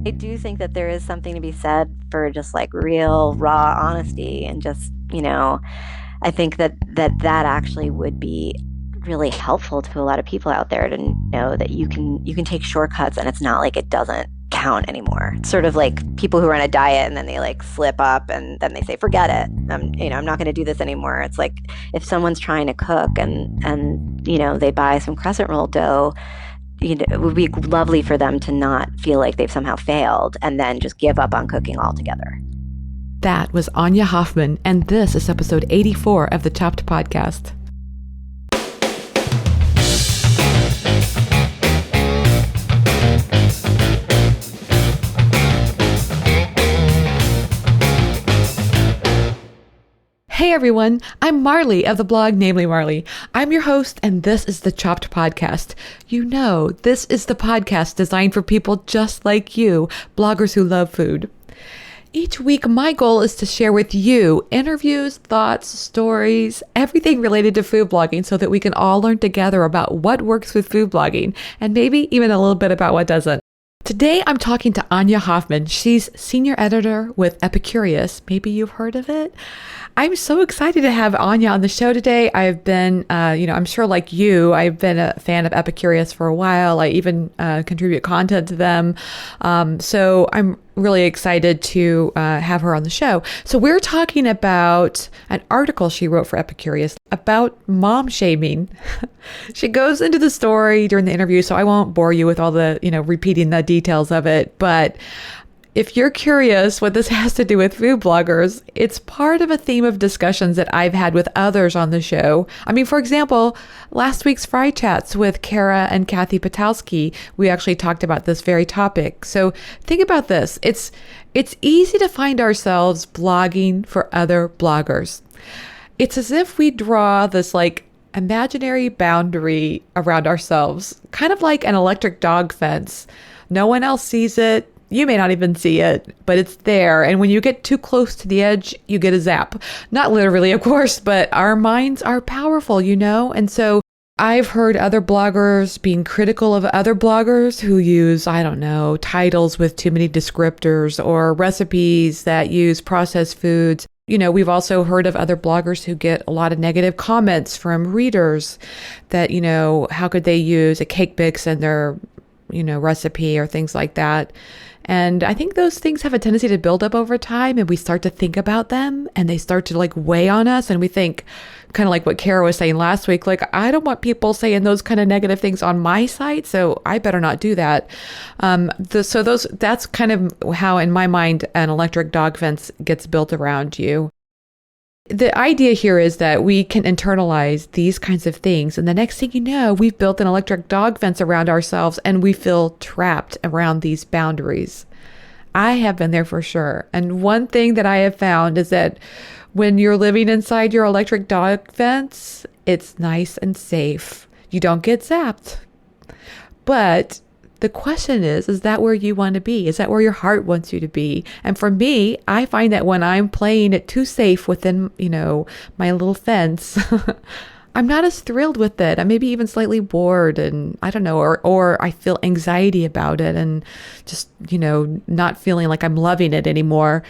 I do think that there is something to be said for just like real, raw honesty and just, I think that actually would be really helpful to a lot of people out there to know that you can take shortcuts and it's not like it doesn't count anymore. It's sort of like people who are on a diet and then they like slip up and then they say forget it. I'm not going to do this anymore. It's like if someone's trying to cook and they buy some crescent roll dough, it would be lovely for them to not feel like they've somehow failed and then just give up on cooking altogether. That was Anya Hoffman, and this is episode 84 of the Chopped Podcast. Hey everyone, I'm Marley of the blog Namely Marley. I'm your host, and this is the Chopped Podcast. You know, this is the podcast designed for people just like you, bloggers who love food. Each week, my goal is to share with you interviews, thoughts, stories, everything related to food blogging so that we can all learn together about what works with food blogging and maybe even a little bit about what doesn't. Today, I'm talking to Anya Hoffman. She's senior editor with Epicurious. Maybe you've heard of it. I'm so excited to have Anya on the show today. I've been, I'm sure like you, I've been a fan of Epicurious for a while. I even contribute content to them. So I'm really excited to have her on the show. So we're talking about an article she wrote for Epicurious about mom shaming. She goes into the story during the interview, so I won't bore you with all the, repeating the details of it. But if you're curious what this has to do with food bloggers, it's part of a theme of discussions that I've had with others on the show. I mean, for example, last week's Fry Chats with Kara and Kathy Patowski, we actually talked about this very topic. So think about this. It's easy to find ourselves blogging for other bloggers. It's as if we draw this like imaginary boundary around ourselves, kind of like an electric dog fence. No one else sees it. You may not even see it, but it's there. And when you get too close to the edge, you get a zap. Not literally, of course, but our minds are powerful, And so I've heard other bloggers being critical of other bloggers who use, titles with too many descriptors or recipes that use processed foods. We've also heard of other bloggers who get a lot of negative comments from readers that, how could they use a cake mix in their, recipe or things like that. And I think those things have a tendency to build up over time and we start to think about them and they start to like weigh on us. And we think kind of like what Kara was saying last week, like, I don't want people saying those kind of negative things on my site. So I better not do that. That's kind of how in my mind, an electric dog fence gets built around you. The idea here is that we can internalize these kinds of things. And the next thing you know, we've built an electric dog fence around ourselves and we feel trapped around these boundaries. I have been there for sure. And one thing that I have found is that when you're living inside your electric dog fence, it's nice and safe. You don't get zapped. But the question is that where you want to be? Is that where your heart wants you to be? And for me, I find that when I'm playing it too safe within, my little fence, I'm not as thrilled with it. I may be even slightly bored and I don't know, or I feel anxiety about it and just, not feeling like I'm loving it anymore.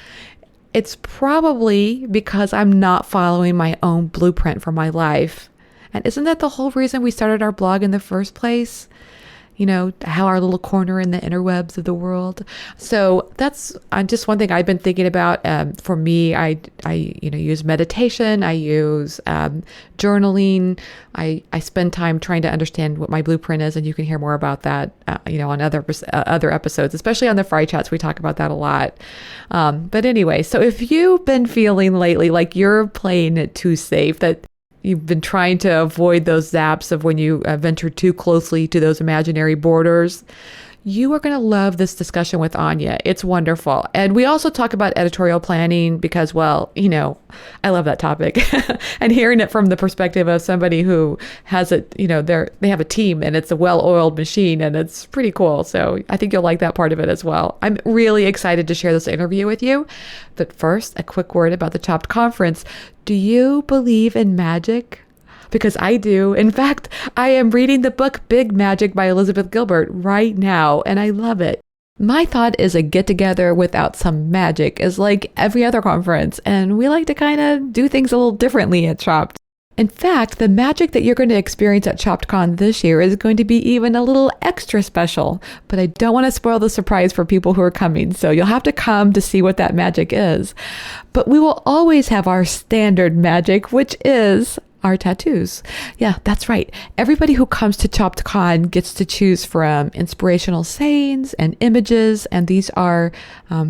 It's probably because I'm not following my own blueprint for my life. And isn't that the whole reason we started our blog in the first place? How our little corner in the interwebs of the world. So that's just one thing I've been thinking about. For me, I use meditation. I use journaling. I spend time trying to understand what my blueprint is, and you can hear more about that, on other episodes, especially on the Fry Chats. We talk about that a lot. But anyway, so if you've been feeling lately like you're playing it too safe, that you've been trying to avoid those zaps of when you venture too closely to those imaginary borders, you are going to love this discussion with Anya. It's wonderful. And we also talk about editorial planning because, I love that topic. And hearing it from the perspective of somebody who has it, they have a team and it's a well-oiled machine and it's pretty cool. So I think you'll like that part of it as well. I'm really excited to share this interview with you. But first, a quick word about the Chopped Conference. Do you believe in magic? Because I do. In fact, I am reading the book Big Magic by Elizabeth Gilbert right now, and I love it. My thought is a get together without some magic is like every other conference, and we like to kind of do things a little differently at Chopped. In fact, the magic that you're going to experience at ChoppedCon this year is going to be even a little extra special, but I don't want to spoil the surprise for people who are coming, so you'll have to come to see what that magic is. But we will always have our standard magic, which is our tattoos. Yeah, that's right. Everybody who comes to ChoppedCon gets to choose from inspirational sayings and images, and these are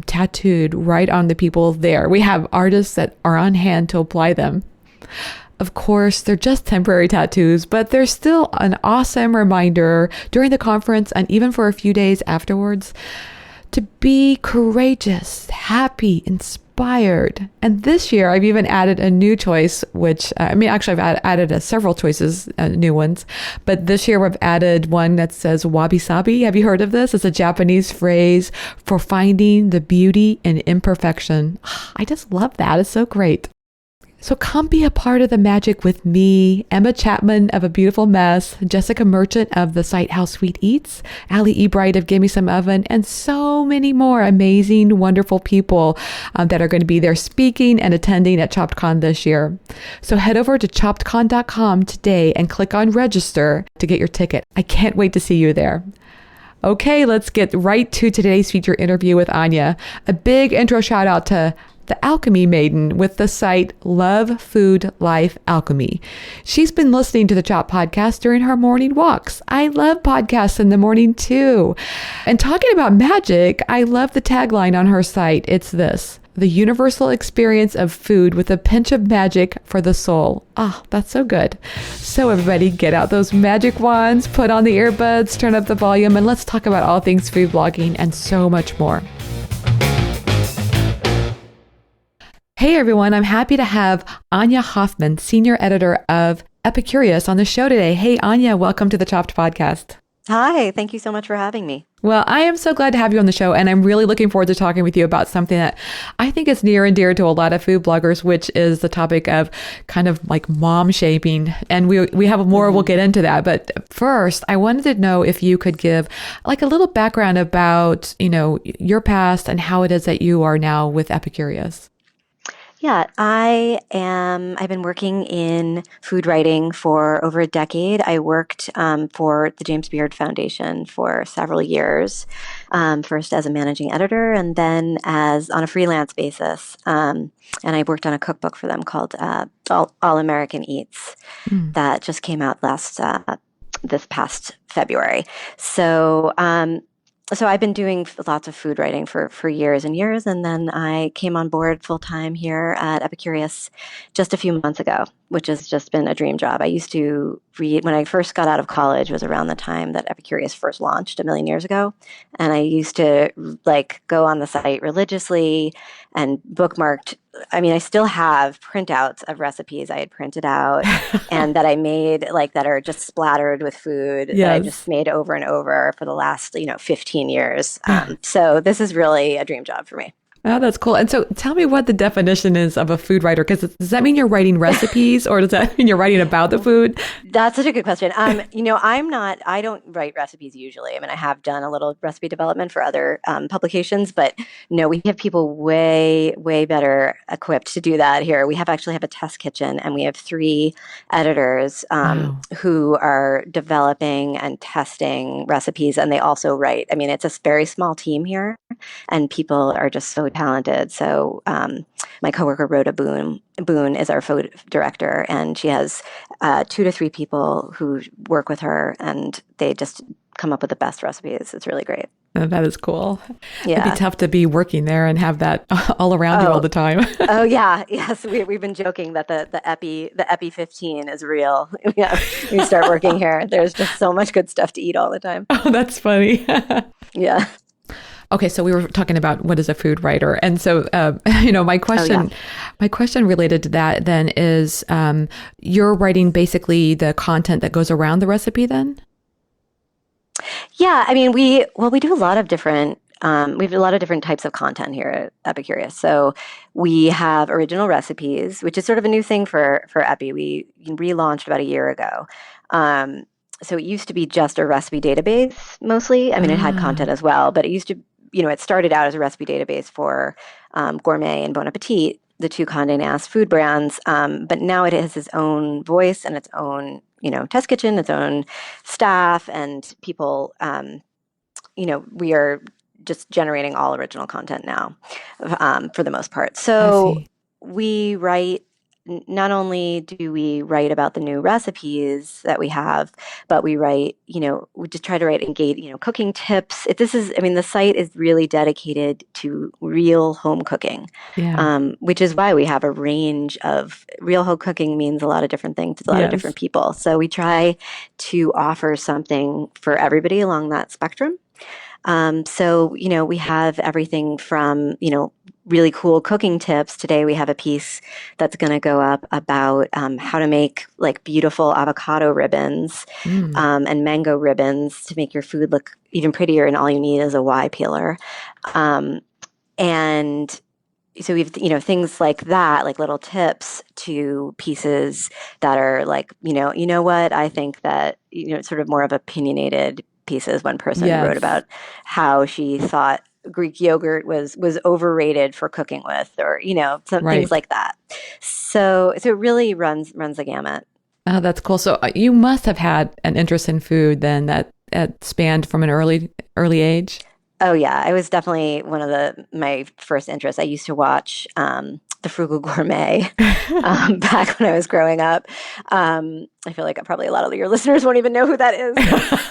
tattooed right on the people there. We have artists that are on hand to apply them. Of course, they're just temporary tattoos, but they're still an awesome reminder during the conference and even for a few days afterwards to be courageous, happy, inspired. And this year, I've even added a new choice, which, I've added several choices, new ones. But this year, we've added one that says wabi sabi. Have you heard of this? It's a Japanese phrase for finding the beauty in imperfection. I just love that. It's so great. So come be a part of the magic with me, Emma Chapman of A Beautiful Mess, Jessica Merchant of the site How Sweet Eats, Allie Ebright of Give Me Some Oven, and so many more amazing, wonderful people that are going to be there speaking and attending at ChoppedCon this year. So head over to choppedcon.com today and click on register to get your ticket. I can't wait to see you there. Okay, let's get right to today's feature interview with Anya. A big intro shout out to the Alchemy Maiden with the site Love Food Life Alchemy. She's been listening to the Chop podcast during her morning walks. I love podcasts in the morning too. And talking about magic, I love the tagline on her site. It's this: the universal experience of food with a pinch of magic for the soul. Ah, that's so good. So everybody, get out those magic wands, put on the earbuds, turn up the volume, and let's talk about all things food blogging and so much more. Hey everyone, I'm happy to have Anya Hoffman, senior editor of Epicurious, on the show today. Hey Anya, welcome to the Chopped podcast. Hi, thank you so much for having me. Well, I am so glad to have you on the show, and I'm really looking forward to talking with you about something that I think is near and dear to a lot of food bloggers, which is the topic of kind of like mom shaping. And we have more, we'll get into that. But first, I wanted to know if you could give like a little background about, your past and how it is that you are now with Epicurious. Yeah, I've been working in food writing for over a decade. I worked for the James Beard Foundation for several years, first as a managing editor and then as on a freelance basis. And I worked on a cookbook for them called All American Eats that just came out this past February. So I've been doing lots of food writing for years and years, and then I came on board full time here at Epicurious just a few months ago, which has just been a dream job. I used to read when I first got out of college, was around the time that Epicurious first launched a million years ago, and I used to like go on the site religiously and bookmarked. I mean, I still have printouts of recipes I had printed out and that I made, like that are just splattered with food that I just made over and over for the last, 15 years. So this is really a dream job for me. Oh, that's cool. And so tell me what the definition is of a food writer, because does that mean you're writing recipes or does that mean you're writing about the food? That's such a good question. I don't write recipes usually. I mean, I have done a little recipe development for other publications, but no, we have people way, way better equipped to do that here. We actually have a test kitchen and we have 3 editors who are developing and testing recipes, and they also write. I mean, it's a very small team here and people are just so talented. So my coworker Rhoda Boone is our food director, and she has 2 to 3 people who work with her, and they just come up with the best recipes. It's really great. Oh, that is cool. Yeah. It'd be tough to be working there and have that all around you all the time. Oh yeah, yes. We've been joking that the Epi 15 is real. Yeah, we start working here. There's just so much good stuff to eat all the time. Oh, that's funny. Yeah. Okay, so we were talking about what is a food writer, and so my question related to that then is, you're writing basically the content that goes around the recipe then? Yeah, I mean, we do a lot of different. We have a lot of different types of content here at Epicurious. So we have original recipes, which is sort of a new thing for Epi. We relaunched about a year ago. So it used to be just a recipe database mostly. I mean, it had content as well, but it used to it started out as a recipe database for Gourmet and Bon Appetit, the two Condé Nast food brands. But now it has its own voice and its own, test kitchen, its own staff, and people. We are just generating all original content now, for the most part. I So see. we write. Not only do we write about the new recipes that we have, but we write, we just try to write engage, cooking tips. The site is really dedicated to real home cooking, Yeah. which is why we have a range of real home cooking means a lot of different things to a lot of Yes. different people. So we try to offer something for everybody along that spectrum. So we have everything from, really cool cooking tips. Today we have a piece that's going to go up about how to make like beautiful avocado ribbons Mm. and mango ribbons to make your food look even prettier. And all you need is a Y peeler. Um, and so we've, things like that, like little tips to pieces that are like, what I think that, sort of more of opinionated pieces. One person wrote Yes. about how she thought Greek yogurt was overrated for cooking with, or, some things Right. like that. So it really runs the gamut. Oh, that's cool. So you must have had an interest in food then that spanned from an early age. Oh yeah, I was definitely one of my first interests. I used to watch The Frugal Gourmet back when I was growing up. I feel like probably a lot of your listeners won't even know who that is.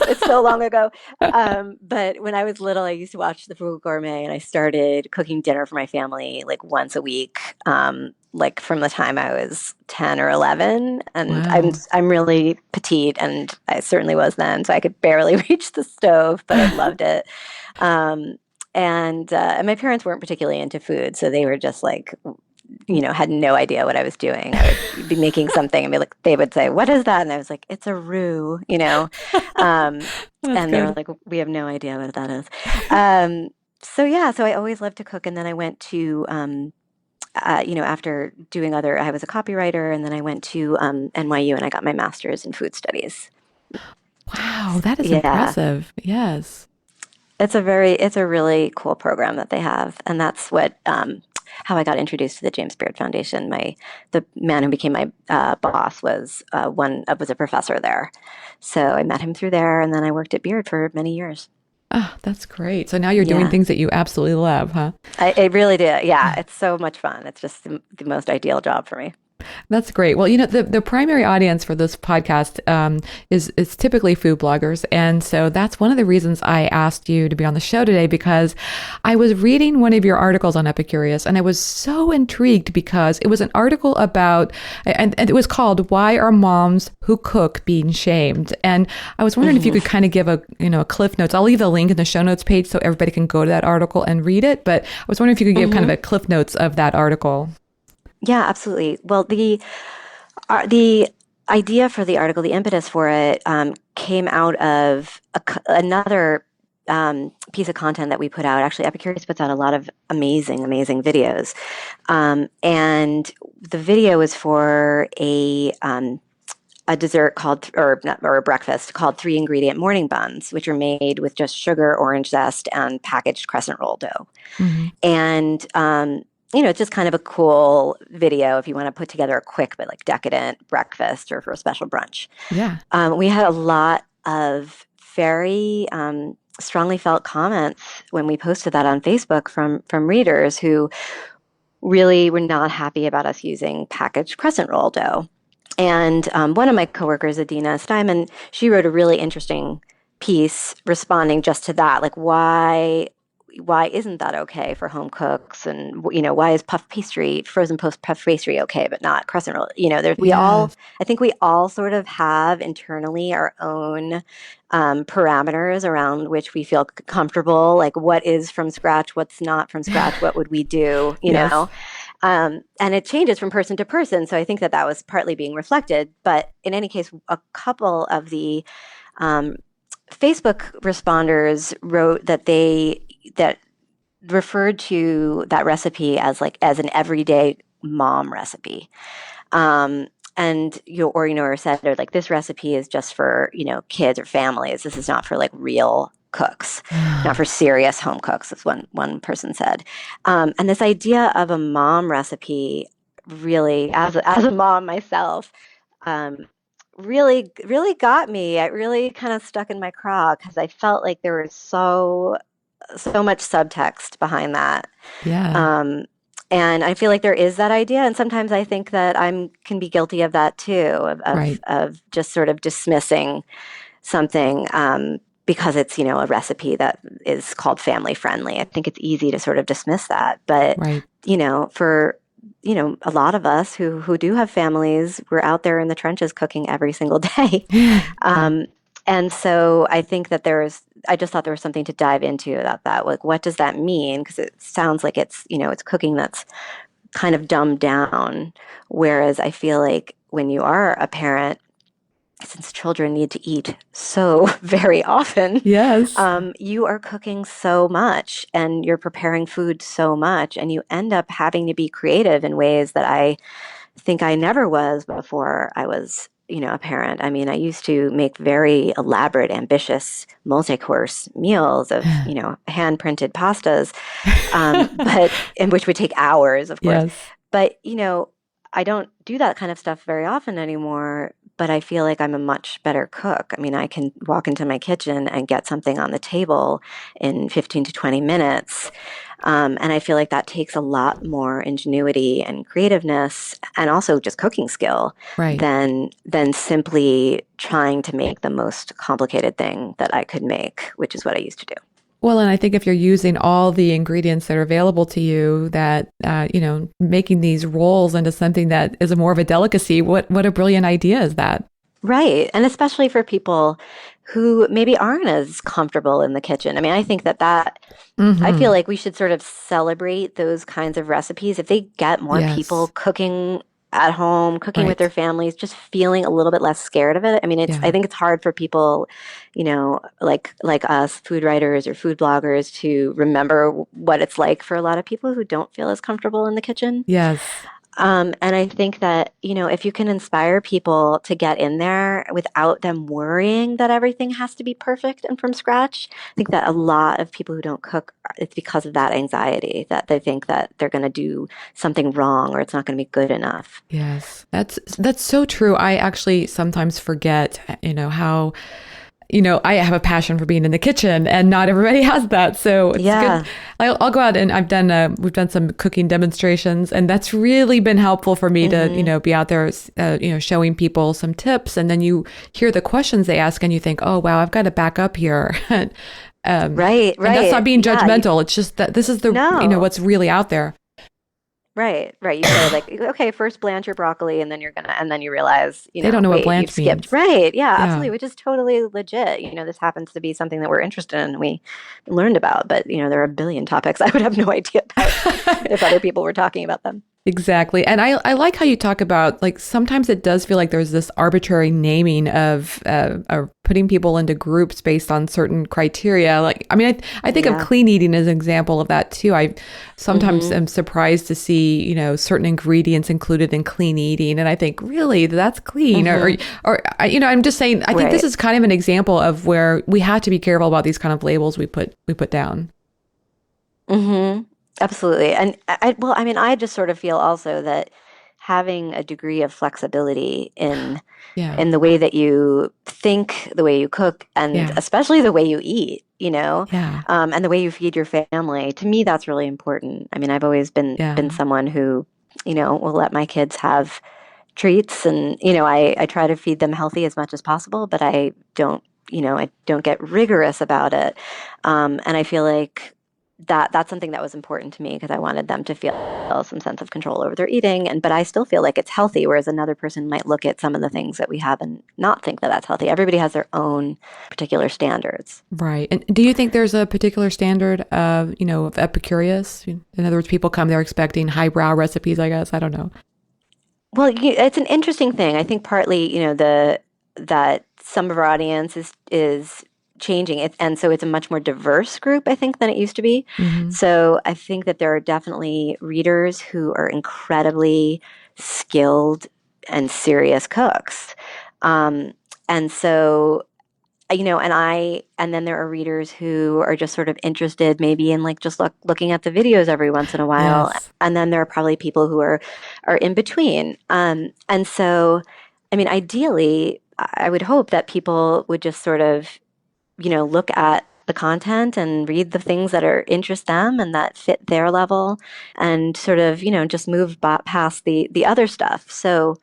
It's so long ago. But when I was little, I used to watch The Frugal Gourmet, and I started cooking dinner for my family like once a week. Like from the time I was 10 or 11, and Wow. I'm really petite, and I certainly was then, so I could barely reach the stove, but I loved it. Um, and my parents weren't particularly into food, so they were just like, had no idea what I was doing. I would be making something and be like, they would say, "What is that?" And I was like, "It's a roux." Um, That's and they were good. like, "We have no idea what that is." So yeah, so I always loved to cook, and then I went to, after doing I was a copywriter, and then I went to NYU and I got my master's in food studies. Wow, that is Yeah, impressive. Yes. it's a really cool program that they have, and that's what how I got introduced to the James Beard Foundation. The man who became my boss was a professor there, so I met him through there, and then I worked at Beard for many years. Oh, that's great. So now you're doing Yeah, things that you absolutely love, huh? I really did. Yeah, it's so much fun. It's just the most ideal job for me. That's great. Well, the primary audience for this podcast is typically food bloggers, and so that's one of the reasons I asked you to be on the show today, because I was reading one of your articles on Epicurious, and I was so intrigued because it was an article about, and it was called "Why Are Moms Who Cook Being Shamed?" And I was wondering if you Hmm. could kind of give a cliff notes. I'll leave the link in the show notes page so everybody can go to that article and read it. But I was wondering if you could give kind of Hmm. a cliff notes of that article. Yeah, absolutely. Well, the idea for the article, the impetus for it, came out of another piece of content that we put out. Actually, Epicurious puts out a lot of amazing, amazing videos, and the video is for a dessert called, or not, or a breakfast called 3 ingredient morning buns, which are made with just sugar, orange zest, and packaged crescent roll dough. Hmm. And it's just kind of a cool video if you want to put together a quick but like decadent breakfast or for a special brunch. Yeah. We had a lot of very strongly felt comments when we posted that on Facebook from readers who really were not happy about us using packaged crescent roll dough. And one of my coworkers, Adina Steinman, she wrote a really interesting piece responding just to that, like why isn't that okay for home cooks, and why is puff pastry, frozen post puff pastry, okay but not crescent roll? Yes. I think we all sort of have internally our own parameters around which we feel comfortable, like what is from scratch, what's not from scratch, what would we do, Yes. and it changes from person to person. So I think that was partly being reflected. But in any case, a couple of the um, Facebook responders wrote that referred to that recipe as an everyday mom recipe. And or said, or like, this recipe is just for kids or families. This is not for like real cooks, not for serious home cooks, as one person said. And this idea of a mom recipe really, as a mom myself, um, really got me. It really kind of stuck in my craw because I felt like there was so much subtext behind that. Yeah. Um, and I feel like there is that idea, and sometimes I think that I can be guilty of that too, Right. of just sort of dismissing something because it's a recipe that is called family friendly. I think it's easy to sort of dismiss that, but Right. for a lot of us who do have families, we're out there in the trenches cooking every single day. Yeah. um, and so I think that I just thought there was something to dive into about that. Like, what does that mean? Because it sounds like it's cooking that's kind of dumbed down. Whereas I feel like when you are a parent, since children need to eat so very often, Yes. you are cooking so much and you're preparing food so much, and you end up having to be creative in ways that I think I never was before I was, a parent. I mean, I used to make very elaborate, ambitious, multi-course meals of, hand printed pastas, but and which would take hours, of course. Yes. But, I don't do that kind of stuff very often anymore, but I feel like I'm a much better cook. I mean, I can walk into my kitchen and get something on the table in 15 to 20 minutes. And I feel like that takes a lot more ingenuity and creativeness and also just cooking skill Right. than simply trying to make the most complicated thing that I could make, which is what I used to do. Well, and I think if you're using all the ingredients that are available to you, that making these rolls into something that is a more of a delicacy, what a brilliant idea is that? Right. And especially for people who maybe aren't as comfortable in the kitchen. I mean, I think I feel Hmm. like we should sort of celebrate those kinds of recipes. If they get more people Yes. cooking at home, cooking with Right. their families, just feeling a little bit less scared of it. I mean, I Yeah. think it's hard for people, like us, food writers or food bloggers, to remember what it's like for a lot of people who don't feel as comfortable in the kitchen. Yes. And I think that, if you can inspire people to get in there without them worrying that everything has to be perfect and from scratch, I think that a lot of people who don't cook, it's because of that anxiety that they think that they're going to do something wrong or it's not going to be good enough. Yes. That's so true. I actually sometimes forget, how I have a passion for being in the kitchen and not everybody has that. So it's good. Yeah. I'll go out and we've done some cooking demonstrations, and that's really been helpful for me to, Hmm. be out there, showing people some tips. And then you hear the questions they ask and you think, oh, wow, I've got to back up here. Right, And that's not right. being Yeah. judgmental. It's just that this is No. what's really out there. Right, right. You say like, okay, first blanch your broccoli, and then you realize, They don't know what wait, you've blanch skipped. means. Right, yeah, Yeah. absolutely, which is totally legit. This happens to be something that we're interested in and we learned about, but there are a billion topics I would have no idea about if other people were talking about them. Exactly. And I like how you talk about, like, sometimes it does feel like there's this arbitrary naming of putting people into groups based on certain criteria. Like, I mean, I think of Yeah. clean eating as an example of that too. I sometimes Hmm. am surprised to see, certain ingredients included in clean eating. And I think, really, that's clean? Hmm. I'm just saying, I think this Right. is kind of an example of where we have to be careful about these kind of labels we put down. Hmm. Absolutely. And well, I mean, I just sort of feel also that having a degree of flexibility Yeah. in the way that you think, the way you cook, and Yeah. especially the way you eat, Yeah. and the way you feed your family. To me, that's really important. I mean, I've always been Yeah. someone who, will let my kids have treats, and I try to feed them healthy as much as possible, but I don't get rigorous about it. And I feel like that's something that was important to me because I wanted them to feel some sense of control over their eating, but I still feel like it's healthy, whereas another person might look at some of the things that we have and not think that that's healthy. Everybody has their own particular standards. Right. And do you think there's a particular standard of Epicurious? In other words, people come there expecting highbrow recipes, I guess. I don't know. Well, it's an interesting thing. I think partly, that some of our audience is changing it, and so it's a much more diverse group, I think, than it used to be. Hmm. So I think that there are definitely readers who are incredibly skilled and serious cooks, um, and so and then there are readers who are just sort of interested maybe in like just looking at the videos every once in a while. Yes. And then there are probably people who are in between. And so, I mean, ideally, I would hope that people would just sort of, look at the content and read the things that are interest them and that fit their level and sort of, just move past the other stuff. So,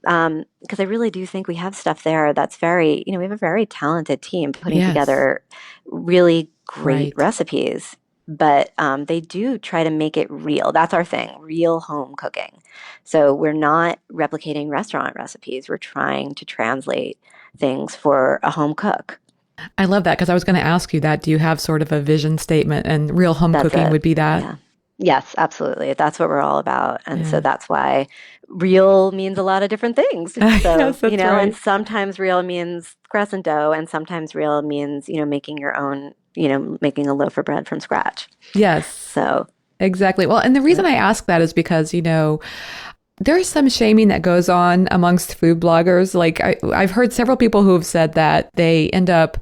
because I really do think we have stuff there that's very, we have a very talented team putting Yes. together really great Right. recipes, but they do try to make it real. That's our thing, real home cooking. So we're not replicating restaurant recipes. We're trying to translate things for a home cook. I love that because I was going to ask you that. Do you have sort of a vision statement? And real home That's cooking it. would be that. Yeah. Yes, absolutely. That's what we're all about. And so Yeah. that's why real means a lot of different things. So, Yes, that's and right. sometimes real means crescent dough, and sometimes real means, making your own, making a loaf of bread from scratch. Yes, So, exactly. Well, and the reason yeah. I ask that is because, there's some shaming that goes on amongst food bloggers. Like I've heard several people who have said that they end up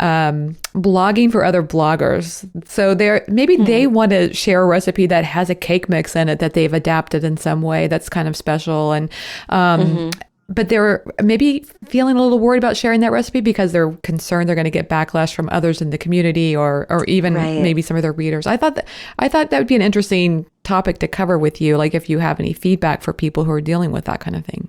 blogging for other bloggers. So maybe Hmm. they want to share a recipe that has a cake mix in it that they've adapted in some way that's kind of special. And Hmm. but they're maybe feeling a little worried about sharing that recipe because they're concerned they're going to get backlash from others in the community or even Right. maybe some of their readers. I thought that would be an interesting topic to cover with you, like if you have any feedback for people who are dealing with that kind of thing.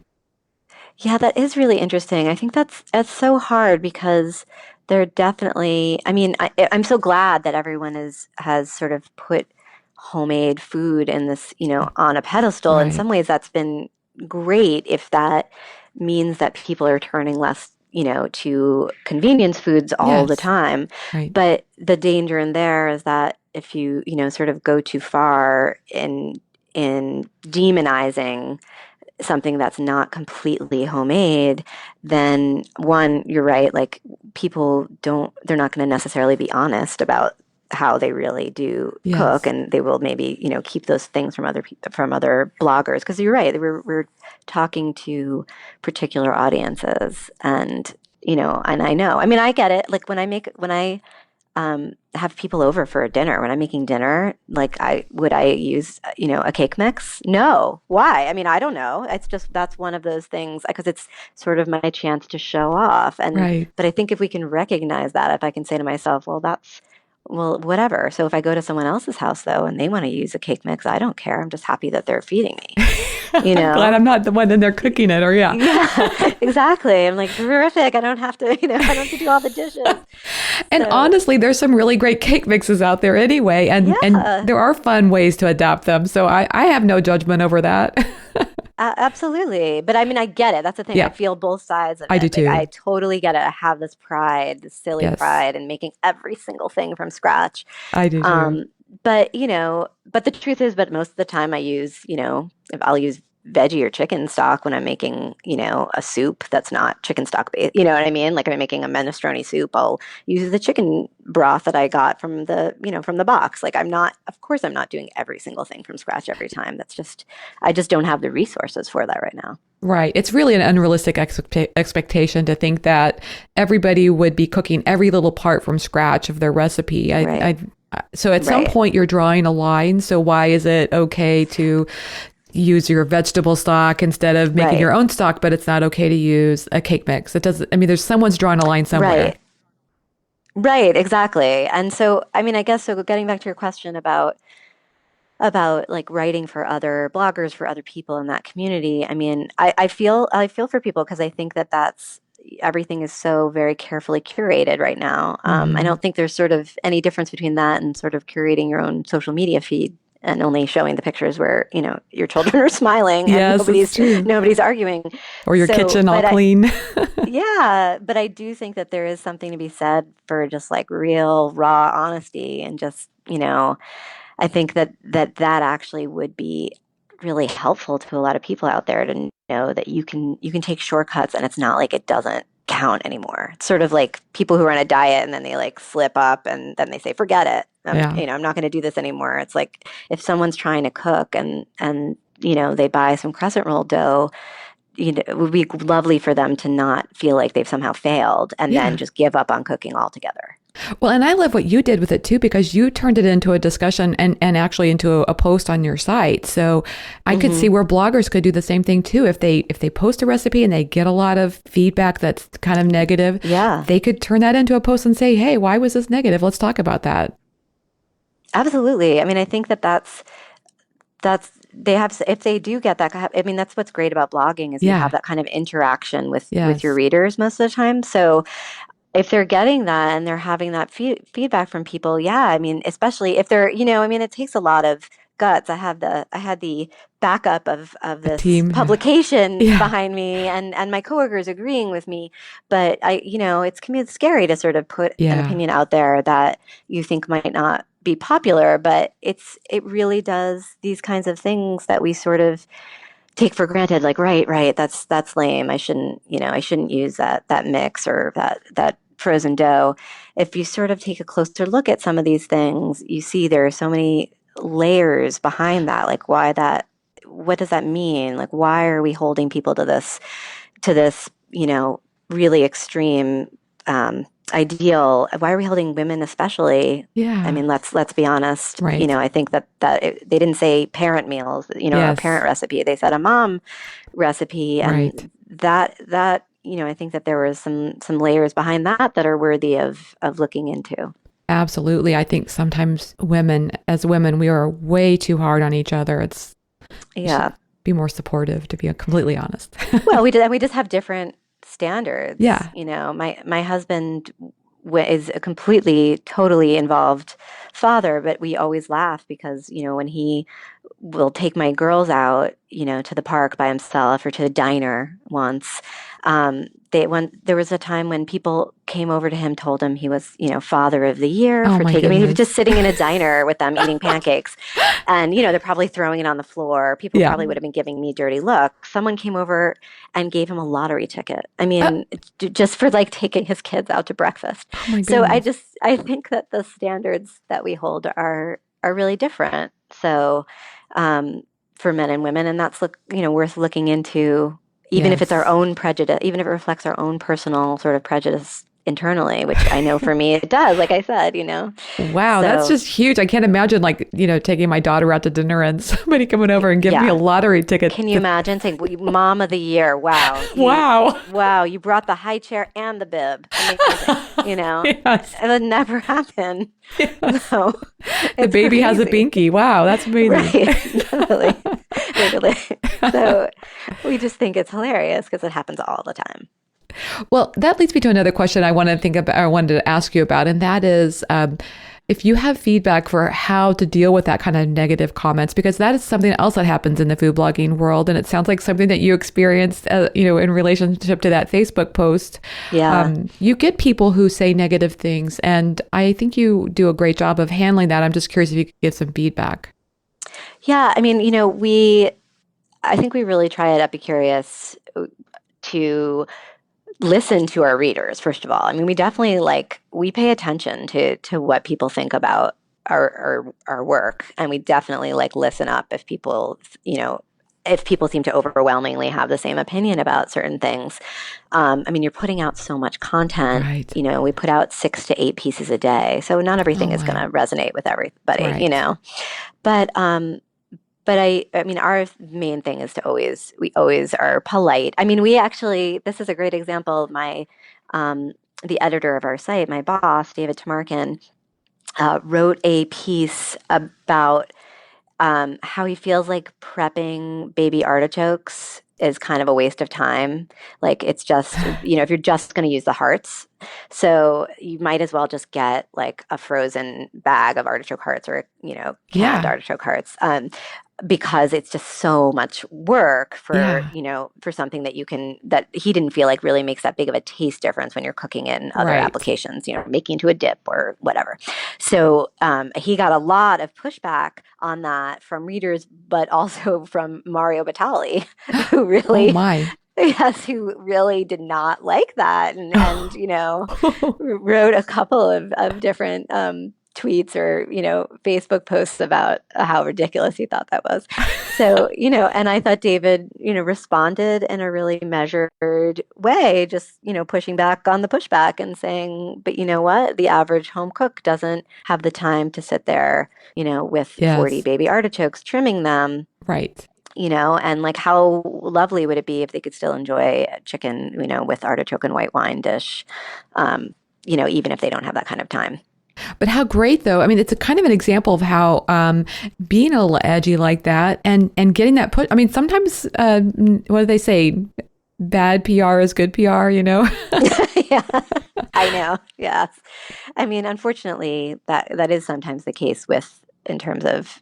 Yeah, that is really interesting. I think that's so hard because they're definitely, I mean, I'm so glad that everyone has sort of put homemade food in this, on a pedestal. In Right. some ways, that's been great if that means that people are turning less, to convenience foods all the Yes. time. Right. But the danger in there is that if you, sort of go too far in demonizing something that's not completely homemade, then one, you're right, like they're not going to necessarily be honest about how they really do cook, Yes. and they will maybe, keep those things from other people, from other bloggers, because you're right, we're talking to particular audiences. And and I know, I mean, I get it, like when I have people over for a dinner. When I'm making dinner, like I use, a cake mix? No. Why? I mean, I don't know. It's just that's one of those things because it's sort of my chance to show off. And Right. but I think if we can recognize that, if I can say to myself, well, whatever. So if I go to someone else's house though and they want to use a cake mix, I don't care. I'm just happy that they're feeding me, you I'm glad know? I'm not the one in there cooking it, or yeah. Yeah, exactly. I'm like, terrific. I don't have to, I don't have to do all the dishes. And So, honestly, there's some really great cake mixes out there anyway, and yeah. there are fun ways to adapt them. So I have no judgment over that. Absolutely. But I mean, I get it. That's the thing. I Yeah, feel both sides of I do it. Like, I too. totally get it. I have this pride, this silly Yes, pride in making every single thing from scratch. I do too. Um, but the truth is, but most of the time I use, if I'll use veggie or chicken stock when I'm making, a soup that's not chicken stock based. You know what I mean? Like if I'm making a minestrone soup, I'll use the chicken broth that I got from the box. Like of course I'm not doing every single thing from scratch every time. I just don't have the resources for that right now. Right. It's really an unrealistic expectation to think that everybody would be cooking every little part from scratch of their recipe. Right. So at some Right. point you're drawing a line. So why is it okay to use your vegetable stock instead of making Right. your own stock, but it's not okay to use a cake mix? It doesn't, I mean, there's someone's drawing a line somewhere. Right. Right, exactly. And so, I mean, I guess so getting back to your question about like writing for other bloggers, for other people in that community. I mean, I feel for people because I think that that's everything is so very carefully curated right now. I Hmm. don't think there's sort of any difference between that and sort of curating your own social media feed and only showing the pictures where, your children are smiling and Yes, it's nobody's true. nobody's arguing. Or your So, kitchen all clean. yeah, but I do think that there is something to be said for just like real, raw honesty and just, I think that actually would be really helpful to a lot of people out there to know that you can take shortcuts and it's not like it doesn't count anymore. It's sort of like people who are on a diet and then they like slip up and then they say, forget it. Yeah. I'm not going to do this anymore. It's like if someone's trying to cook and they buy some crescent roll dough, it would be lovely for them to not feel like they've somehow failed and then Yeah. just give up on cooking altogether. Well, and I love what you did with it too, because you turned it into a discussion and actually into a post on your site. So I could see where bloggers could do the same thing too. If they post a recipe and they get a lot of feedback that's kind of negative, Yeah, they could turn that into a post and say, hey, why was this negative? Let's talk about that. absolutely. I mean, I think that's they have if they do get that. I mean, that's what's great about blogging is you have Yeah. that kind of interaction with your Yes. readers most of the time. So if they're getting that and they're having that feedback from people, yeah, I mean, especially if they're, I mean, it takes a lot of guts. I had the backup of A this team. publication Yeah. behind me and my coworkers agreeing with me. But it's can be scary to sort of put an Yeah. opinion out there that you think might not be popular, but it really does these kinds of things that we sort of take for granted, like right, that's lame. I shouldn't use that mix or that frozen dough. If you sort of take a closer look at some of these things, you see there are so many layers behind that. Like what does that mean? Like why are we holding people to this, really extreme ideal? Why are we holding women especially? I Yeah. mean, let's be honest. Right. I think they didn't say parent meals, or a Yes. parent recipe. They said a mom recipe, Right. and that I think that there was some layers behind that are worthy of looking into. Absolutely. I think sometimes as women, we are way too hard on each other. We should Yeah. be more supportive, to be completely honest. Well, we just have different standards. Yeah. My husband is a completely, totally involved father, but we always laugh because when he will take my girls out, to the park by himself or to the diner once. There was a time when people came over to him, told him he was, father of the year Oh for my taking. I mean, he was just goodness. sitting in a diner with them eating pancakes, and they're probably throwing it on the floor. People Yeah. probably would have been giving me dirty look. Someone came over and gave him a lottery ticket. I Uh, mean, just for like taking his kids out to breakfast. oh my So goodness. I think that the standards that we hold are really different. So um, for men and women, and that's worth looking into, even if it's our Yes. own prejudice, even if it reflects our own personal sort of prejudice internally, which I know for me it does. Like I said. Wow, that's So just huge. I can't imagine taking my daughter out to dinner and somebody coming over and giving me a yeah, lottery ticket. can you imagine saying, well, "Mom of the year"? Wow. Wow, you brought the high chair and the bib. Amazing. Yes. It would never happen. Yes. No, The it's baby has a crazy. binky. Wow, that's amazing. Right, totally. Totally. So we just think it's hilarious because it happens all the time. Well, that leads me to another question I want to think about, I wanted to ask you about, and that is if you have feedback for how to deal with that kind of negative comments, because that is something else that happens in the food blogging world, and it sounds like something that you experienced, in relationship to that Facebook post. Yeah. You get people who say negative things, and I think you do a great job of handling that. I'm just curious if you could give some feedback. Yeah. I mean, I think we really try at Epicurious to listen to our readers, first of all. I mean, we definitely we pay attention to what people think about our work, and we definitely listen up if people seem to overwhelmingly have the same opinion about certain things. I mean, you're putting out so much content. Right. We put out 6 to 8 pieces a day, so not Oh, everything is going wow. to resonate with everybody. Right. But I mean, our main thing is we always are polite. I mean, this is a great example of the editor of our site, my boss, David Tamarkin, wrote a piece about how he feels like prepping baby artichokes is kind of a waste of time. Like it's just, if you're just going to use the hearts, so you might as well just get like a frozen bag of artichoke hearts or, canned Yeah. artichoke hearts. Because it's just so much work for, Yeah. for something that he didn't feel like really makes that big of a taste difference when you're cooking in other Right. applications, making into a dip or whatever. So he got a lot of pushback on that from readers, but also from Mario Batali, who Oh, really, my. yes, who really did not like that and wrote a couple of different tweets or, Facebook posts about how ridiculous he thought that was. So, and I thought David, responded in a really measured way, just, pushing back on the pushback and saying, but you know what? The average home cook doesn't have the time to sit there, with 40 Yes. baby artichokes, trimming them, Right. and like how lovely would it be if they could still enjoy chicken, with artichoke and white wine dish, even if they don't have that kind of time. But how great, though. I mean, it's a kind of an example of how being a little edgy like that and getting that put. I mean, sometimes, what do they say? Bad PR is good PR, you know? Yeah, I know. Yes. I mean, unfortunately, that is sometimes the case with in terms of,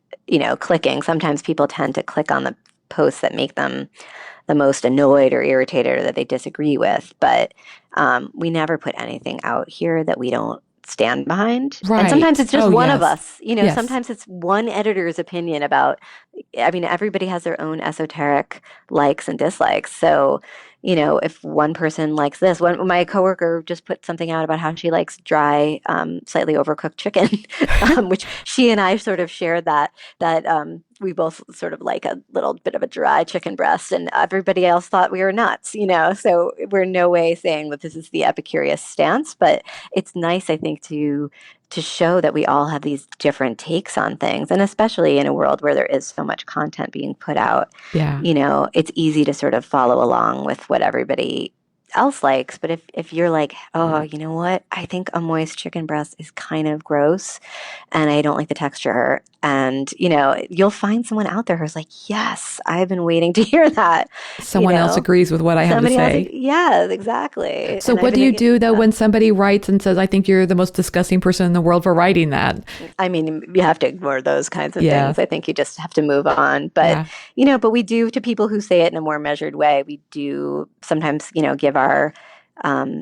clicking. Sometimes people tend to click on the posts that make them the most annoyed or irritated or that they disagree with. But we never put anything out here that we don't stand behind. And sometimes Right. it's just Oh, one of yes. us, Yes. sometimes it's one editor's opinion about, I mean, everybody has their own esoteric likes and dislikes. So, if one person likes this, one my coworker just put something out about how she likes dry, slightly overcooked chicken, which she and I sort of shared that we both sort of like a little bit of a dry chicken breast, and everybody else thought we were nuts, So we're in no way saying that this is the Epicurious stance, but it's nice, I think, to show that we all have these different takes on things, and especially in a world where there is so much content being put out, Yeah. it's easy to sort of follow along with what everybody else likes. But if you're like, oh, you know what? I think a moist chicken breast is kind of gross and I don't like the texture. And, you'll find someone out there who's like, yes, I've been waiting to hear that, you Someone else know. agrees with what I have to Somebody else, say. yeah, exactly. So And I've what do been, you do though when somebody writes and says, I think you're the most disgusting person in the world for writing that? I mean, you have to ignore those kinds of Yeah. things. I think you just have to move on. But, Yeah. but we do, to people who say it in a more measured way, we do sometimes, give our,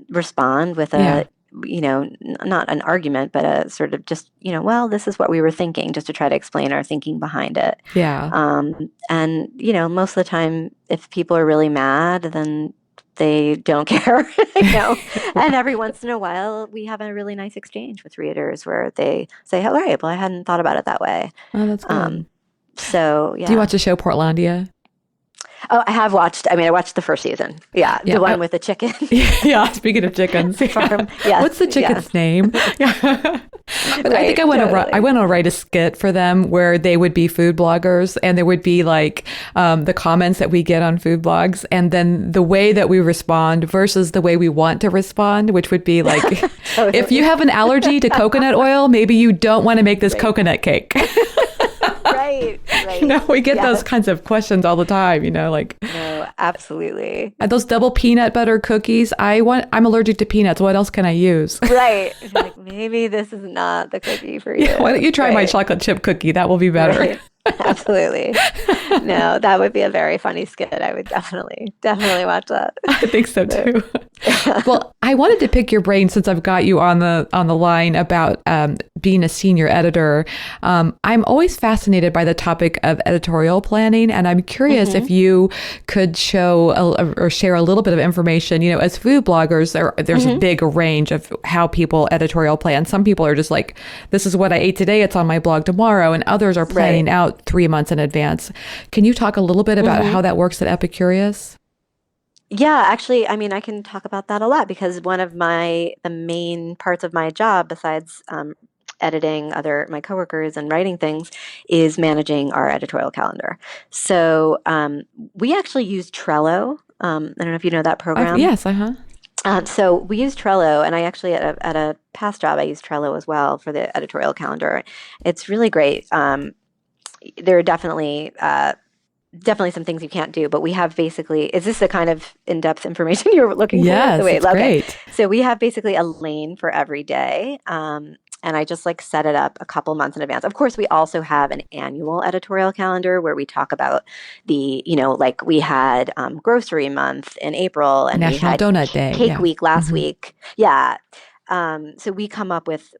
respond with Yeah. a, not an argument, but a sort of just, well, this is what we were thinking, just to try to explain our thinking behind it. Yeah. And, most of the time, if people are really mad, then they don't care, And every once in a while, we have a really nice exchange with readers where they say, "All right, well, I hadn't thought about it that way." Oh, that's Um, good. so Do you yeah. watch the show Portlandia? Oh, I have watched. I mean, I watched the first season. Yeah, Yeah. the one with the chicken Yeah. Speaking of chickens, farm. what's Yes, the yes, chicken's name? Yeah. But I think right, I totally. want to write a skit for them where they would be food bloggers and there would be like the comments that we get on food blogs and then the way that we respond versus the way we want to respond, which would be like, if you Totally. have an allergy to coconut oil, maybe you don't want to make this Right, coconut cake. right, You right. know, we get those Yes. kinds of questions all the time, like No, absolutely. those double peanut butter cookies. I'm allergic to peanuts. What else can I use? Right. You're like, maybe this is not the cookie for Yeah, why don't you. you try my Right. chocolate chip cookie? That will be better. Right. Absolutely. No, that would be a very funny skit. I would definitely watch that. I think so So, too. Well, I wanted to pick your brain since I've got you on the line about being a senior editor. I'm always fascinated by the topic of editorial planning, and I'm curious if mhm, you could show or share a little bit of information. As food bloggers, there's a mhm, big range of how people editorial plan. Some people are just like, "This is what I ate today; it's on my blog tomorrow," and others are right. planning out 3 months in advance. Can you talk a little bit about Mhm. how that works at Epicurious? Yeah, actually, I mean, I can talk about that a lot because one of the main parts of my job, besides editing my coworkers and writing things, is managing our editorial calendar. So we actually use Trello. I don't know if you know that program. Yes, uh-huh. So we use Trello, and I actually at a past job I used Trello as well for the editorial calendar. It's really great. There are definitely some things you can't do, but we have basically, is this the kind of in-depth information you were looking for? Yes, Wait, it's okay. great. So we have basically a lane for every day. And I just like set it up a couple months in advance. Of course, we also have an annual editorial calendar where we talk about like we had grocery month in April and we National had Donut Day. cake Yeah. week last Hmm. week. Yeah. So we come up with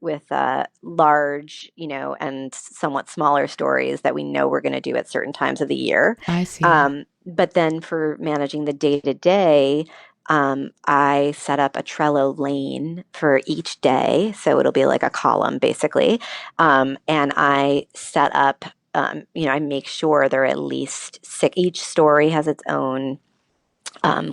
large, and somewhat smaller stories that we know we're going to do at certain times of the year. I see. But then for managing the day to day, I set up a Trello lane for each day. So it'll be like a column basically. And I set up, I make sure there are at least six, each story has its own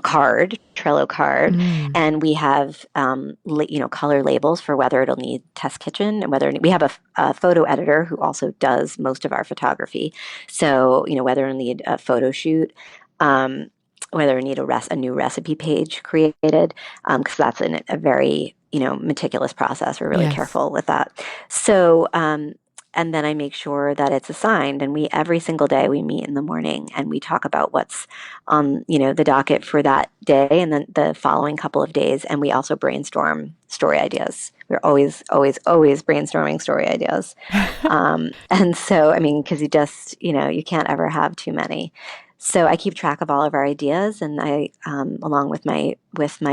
card, Trello card, Mm. and we have color labels for whether it'll need test kitchen and whether we have a photo editor who also does most of our photography. So whether it'll need a photo shoot. Whether you need a new recipe page created, because that's a very meticulous process. We're really Yes. careful with that. So and then I make sure that it's assigned, and we every single day we meet in the morning and we talk about what's on the docket for that day and then the following couple of days, and we also brainstorm story ideas. We're always brainstorming story ideas. And so, I mean, because you can't ever have too many. So I keep track of all of our ideas, and I, along with my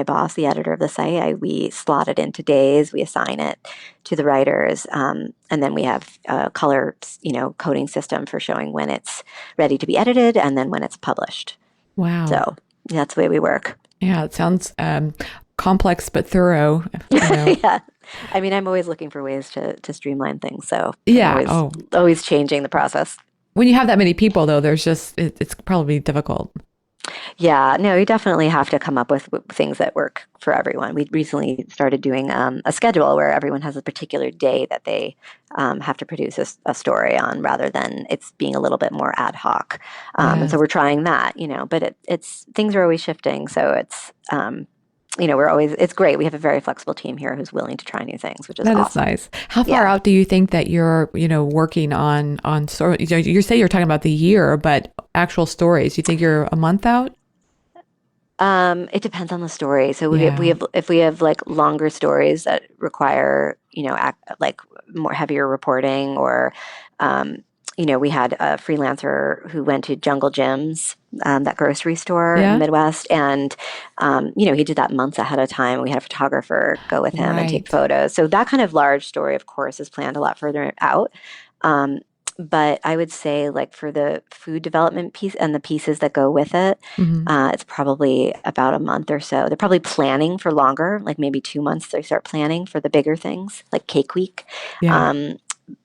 boss, the editor of the site, we slot it into days. We assign it to the writers, and then we have a color, coding system for showing when it's ready to be edited, and then when it's published. Wow. So that's the way we work. Yeah, it sounds complex but thorough, Yeah. I mean, I'm always looking for ways to streamline things. So I'm Yeah. always Oh, always changing the process. when you have that many people, though, it's probably difficult. Yeah, no, you definitely have to come up with things that work for everyone. We recently started doing a schedule where everyone has a particular day that they have to produce a story on, rather than it's being a little bit more ad hoc. And so Yes. we're trying that, but it's things are always shifting. So it's great. We have a very flexible team here who's willing to try new things, which is That is awesome. nice. How far Yeah. out do you think that you're, working on story? You say you're talking about the year, but actual stories, you think you're a month out? It depends on the story. So we Yeah. have if we have like longer stories that require like more heavier reporting, or um, we had a freelancer who went to Jungle Gyms, that grocery store in the Yeah. Midwest, and he did that months ahead of time. We had a photographer go with him and take Right. photos. So that kind of large story, of course, is planned a lot further out. Um, but I would say, like for the food development piece and the pieces that go with it, Hmm. it's probably about a month or so. They're probably planning for longer, like maybe 2 months. They start planning for the bigger things, like Cake Week, Yeah. um,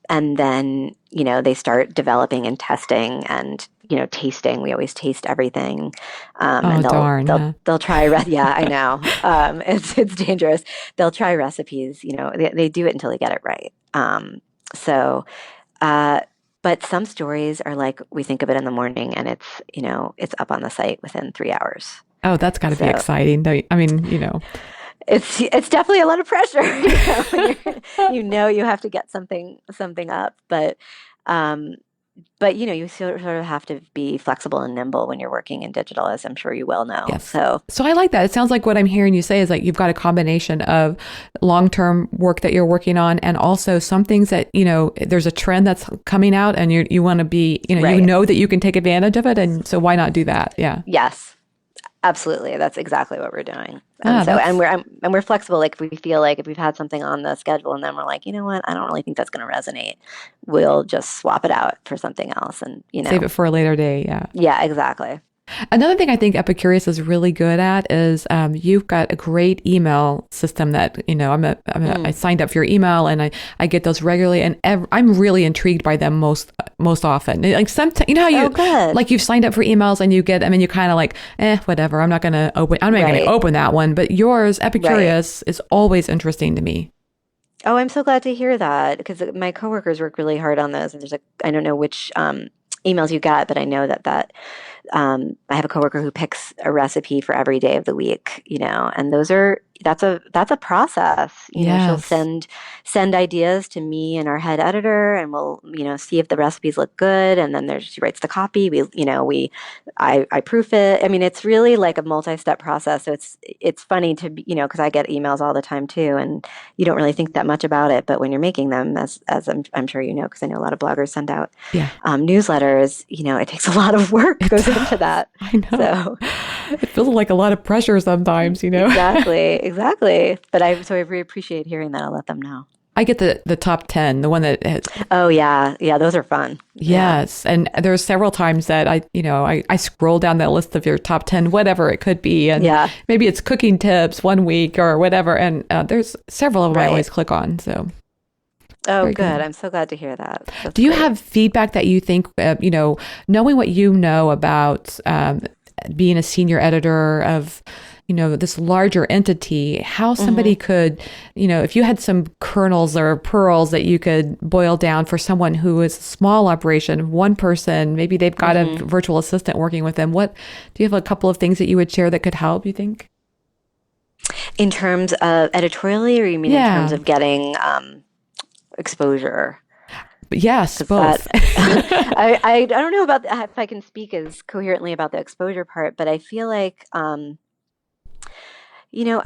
and then they start developing and testing and tasting. We always taste everything, Oh, and they'll darn. they'll Huh? they'll try. Yeah, I know. It's dangerous. They'll try recipes. They do it until they get it right. So. Uh, but some stories are like we think of it in the morning and it's up on the site within 3 hours. Oh, that's got to be So exciting. Though. I mean, it's definitely a lot of pressure. When you have to get something up, um, but you sort of have to be flexible and nimble when you're working in digital, as I'm sure you well know. Yes. So So I like that. It sounds like what I'm hearing you say is like you've got a combination of long-term work that you're working on and also some things that, there's a trend that's coming out and you want to be, you right, know that you can take advantage of it. And so why not do that? Yeah. yes. Absolutely. That's exactly what we're doing. Ah, And so, that's and we're flexible. Like if we feel like if we've had something on the schedule and then we're like, you know what, I don't really think that's going to resonate. We'll just swap it out for something else. And, save it for a later day. Yeah. yeah, exactly. Another thing I think Epicurious is really good at is you've got a great email system that, I Mm. signed up for your email and I get those regularly and I'm really intrigued by them most often. Like sometimes, how Oh, you, good. like you've signed up for emails and you get, I mean, you kind of like, whatever, I'm not going to Right. open that one. But yours, Right. Epicurious, is always interesting to me. Oh, I'm so glad to hear that because my coworkers work really hard on those. And I don't know which emails you got, but I know I have a coworker who picks a recipe for every day of the week, and that's a process. She'll Yes. send ideas to me and our head editor, and we'll, see if the recipes look good, and then she writes the copy. I proof it. I mean, it's really like a multi-step process. So it's funny to be, because I get emails all the time too, and you don't really think that much about it, but when you're making them, as I'm sure because I know a lot of bloggers send out Yeah. newsletters, it takes a lot of work It goes into does. that. I know. So It feels like a lot of pressure sometimes. exactly. But I really appreciate hearing that. I'll let them know. I get the top 10, the one that has, Oh yeah, yeah, those are fun. Yeah, yes. And there's several times that I scroll down that list of your top 10, whatever it could be. And yeah, maybe it's cooking tips one week or whatever. And there's several of them I right. always click on. So Oh, very good. good. I'm so glad to hear that. That's Do you great. have feedback that you think, knowing what you know about being a senior editor of, this larger entity, how somebody Hmm. could, if you had some kernels or pearls that you could boil down for someone who is a small operation, one person, maybe they've got a Hmm. virtual assistant working with them. Do you have a couple of things that you would share that could help, you think? In terms of editorially, or you mean in terms Yeah. of getting exposure? Yes, Because that, both. I don't know about if I can speak as coherently about the exposure part, but I feel like,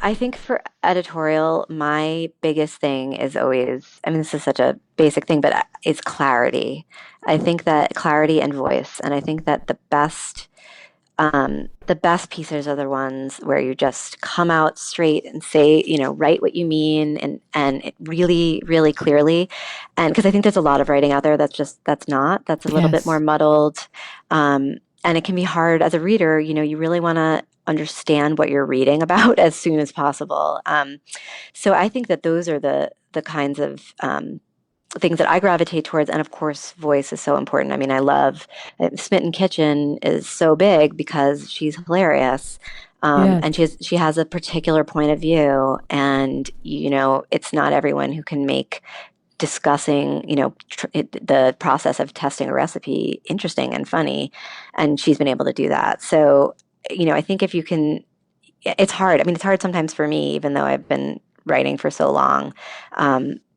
I think for editorial, my biggest thing is always, I mean, this is such a basic thing, but it's clarity. I think that clarity and voice, and I think that the best pieces are the ones where you just come out straight and say, write what you mean, and it really, really clearly. And because I think there's a lot of writing out there that's a little bit more Yes. muddled. And it can be hard as a reader, you really want to understand what you're reading about as soon as possible. So I think that those are the kinds of things that I gravitate towards. And of course, voice is so important. I mean, I love Smitten Kitchen is so big because she's hilarious. Yes. And she has a particular point of view, and it's not everyone who can make discussing the process of testing a recipe interesting and funny, and she's been able to do that. So I think if you can, it's hard. I mean, it's hard sometimes for me, even though I've been writing for so long,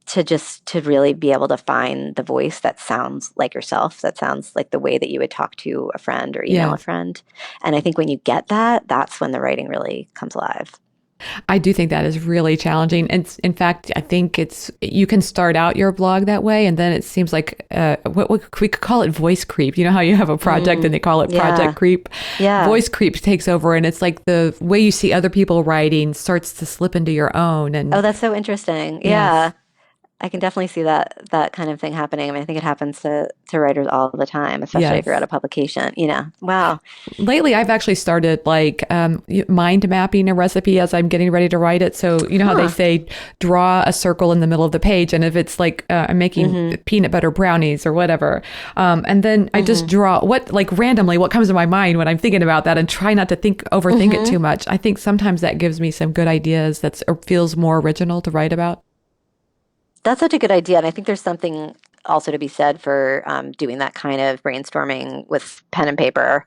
to really be able to find the voice that sounds like yourself, that sounds like the way that you would talk to a friend or email a Yes. friend. And I think when you get that, that's when the writing really comes alive. I do think that is really challenging. And in fact, I think you can start out your blog that way, and then it seems like what we could call it voice creep. You know how you have a project and they call it project Yeah, creep? yeah. Voice creep takes over, and it's like the way you see other people writing starts to slip into your own. Oh, And that's so interesting. yes, Yeah. I can definitely see that kind of thing happening. I mean, I think it happens to writers all the time, especially if you're at yes. a publication. Wow. Lately, I've actually started like mind mapping a recipe as I'm getting ready to write it. So, you know how they Huh. say draw a circle in the middle of the page. And if it's like I'm making Mm-hmm. peanut butter brownies or whatever, and then I just Mm-hmm. draw like randomly what comes to my mind when I'm thinking about that and try not to overthink it Mm-hmm. too much. I think sometimes that gives me some good ideas feels more original to write about. That's such a good idea. And I think there's something also to be said for doing that kind of brainstorming with pen and paper,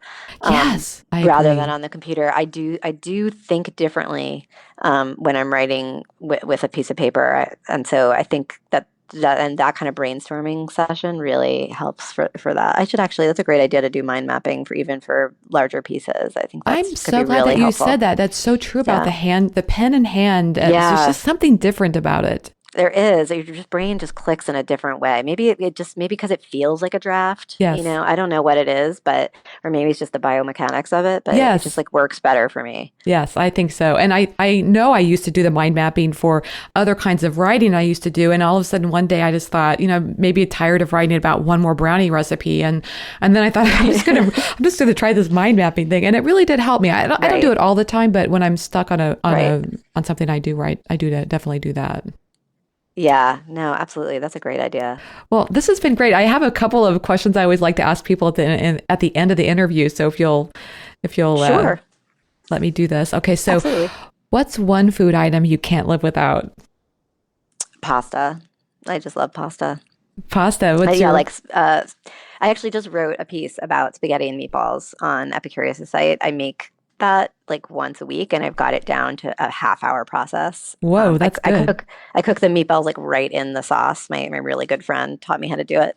Yes, I rather than agree. on the computer. I do think differently when I'm writing with a piece of paper. And so I think that kind of brainstorming session really helps for that. That's a great idea to do mind mapping for even for larger pieces. I think I'm could be so glad really that you said helpful. that. That's so true about Yeah. the pen in hand. There's Yeah. just something different about it. There is. Your just brain just clicks in a different way. Maybe it just maybe because it feels like a draft. Yes. I don't know what it is, but or maybe it's just the biomechanics of it, but it just Yes. like works better for me. Yes, I think so. And I know I used to do the mind mapping for other kinds of writing I used to do. And all of a sudden one day I just thought, maybe tired of writing about one more brownie recipe. And then I thought I'm just gonna try this mind mapping thing. And it really did help me. I don't do Right. it all the time, but when I'm stuck Right. on something I do write, I do definitely do that. Yeah. No, absolutely. That's a great idea. Well, this has been great. I have a couple of questions I always like to ask people at the end of the interview. So if you'll Sure. let me do this. Okay, so Absolutely. what's one food item you can't live without? Pasta. I just love pasta. Pasta. What's Yeah, your like I actually just wrote a piece about spaghetti and meatballs on Epicurious' site. I make that like once a week, and I've got it down to a half-hour process. Whoa, that's good. I cook the meatballs like right in the sauce. My really good friend taught me how to do it.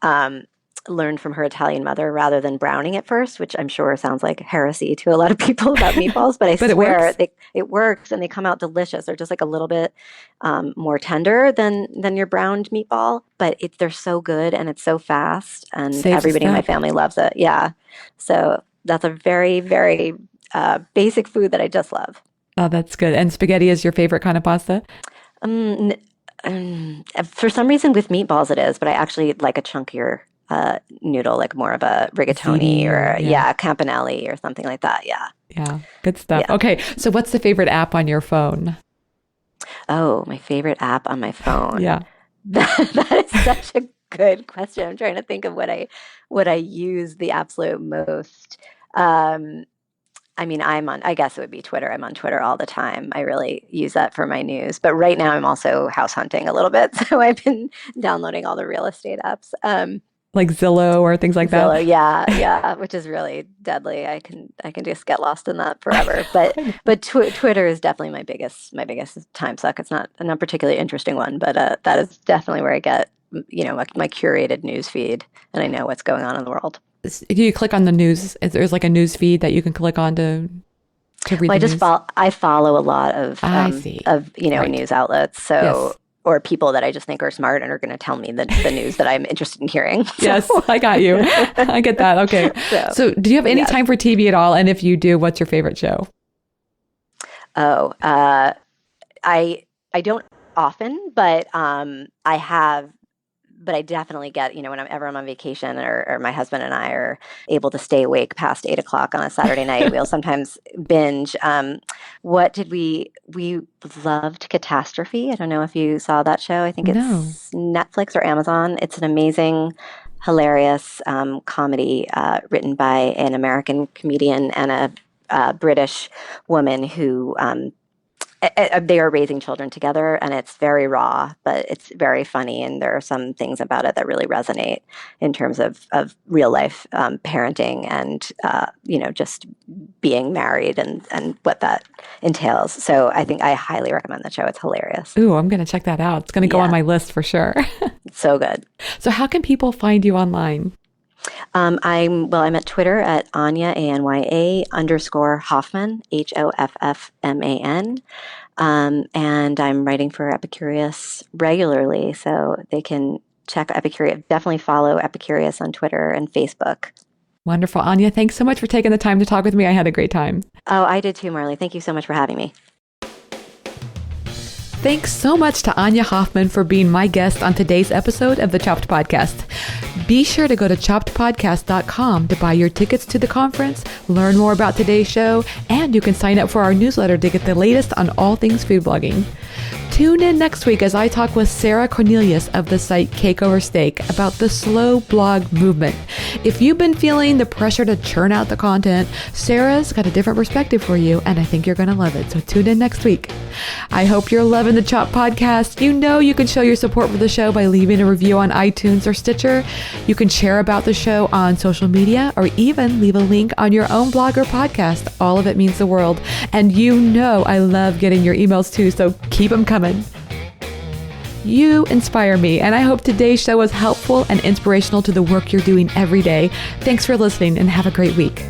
Um, Learned from her Italian mother rather than browning it first, which I'm sure sounds like heresy to a lot of people about meatballs, but I But it swear works. it works and they come out delicious. They're just like a little bit more tender than your browned meatball, but they're so good and it's so fast, and Saves a everybody in my step. family loves it. Yeah, so that's a very very basic food that I just love. Oh, that's good. And spaghetti is your favorite kind of pasta? Um, For some reason with meatballs it is, but I actually like a chunkier noodle, like more of a rigatoni Ziti or or yeah. campanelli or something like that. Yeah. Yeah. Good stuff. Yeah. Okay. So what's the favorite app on your phone? Oh, my favorite app on my phone. Yeah. That is such a good question. I'm trying to think of what I use the absolute most. Um, I mean, I guess it would be Twitter. I'm on Twitter all the time. I really use that for my news. But right now I'm also house hunting a little bit. So I've been downloading all the real estate apps. Like Zillow or things like that. Zillow, yeah, yeah, which is really deadly. I can just get lost in that forever. But Twitter is definitely my biggest time suck. It's not a particularly interesting one, but that is definitely where I get my curated news feed, and I know what's going on in the world. You click on the news. There's like a news feed that you can click on to read Well, the news. I follow a lot I see. of Right. news outlets, Yes. so or people that I just think are smart and are going to tell me the news that I'm interested in hearing. So, Yes, I got you. I get that. Okay. so So, do you have any yes. time for TV at all? And if you do, what's your favorite show? Oh, I don't often, but I have. But I definitely get, whenever I'm on vacation or my husband and I are able to stay awake past 8 o'clock on a Saturday night, we'll sometimes binge. What did we loved Catastrophe? I don't know if you saw that show. I think No. it's Netflix or Amazon. It's an amazing, hilarious comedy written by an American comedian and a British woman who they are raising children together, and it's very raw, but it's very funny. And there are some things about it that really resonate in terms of real life parenting and just being married and what that entails. So I think I highly recommend that show. It's hilarious. Ooh, I'm going to check that out. It's going to go on Yeah, my list for sure. it's so good. So, how can people find you online? I'm at Twitter at Anya ANYA _ Hoffman HOFFMAN. And I'm writing for Epicurious regularly, so they can check Epicurious. Definitely follow Epicurious on Twitter and Facebook. Wonderful. Anya, thanks so much for taking the time to talk with me. I had a great time. Oh, I did too, Marley. Thank you so much for having me. Thanks so much to Anya Hoffman for being my guest on today's episode of the Chopped Podcast. Be sure to go to choppedpodcast.com to buy your tickets to the conference, learn more about today's show, and you can sign up for our newsletter to get the latest on all things food blogging. Tune in next week as I talk with Sarah Cornelius of the site Cake Over Steak about the slow blog movement. If you've been feeling the pressure to churn out the content, Sarah's got a different perspective for you, and I think you're going to love it. So tune in next week. I hope you're loving the Chop Podcast. You know you can show your support for the show by leaving a review on iTunes or Stitcher. You can share about the show on social media or even leave a link on your own blog or podcast. All of it means the world. And you know I love getting your emails too, so keep them coming. You inspire me, and I hope today's show was helpful and inspirational to the work you're doing every day. Thanks for listening and have a great week.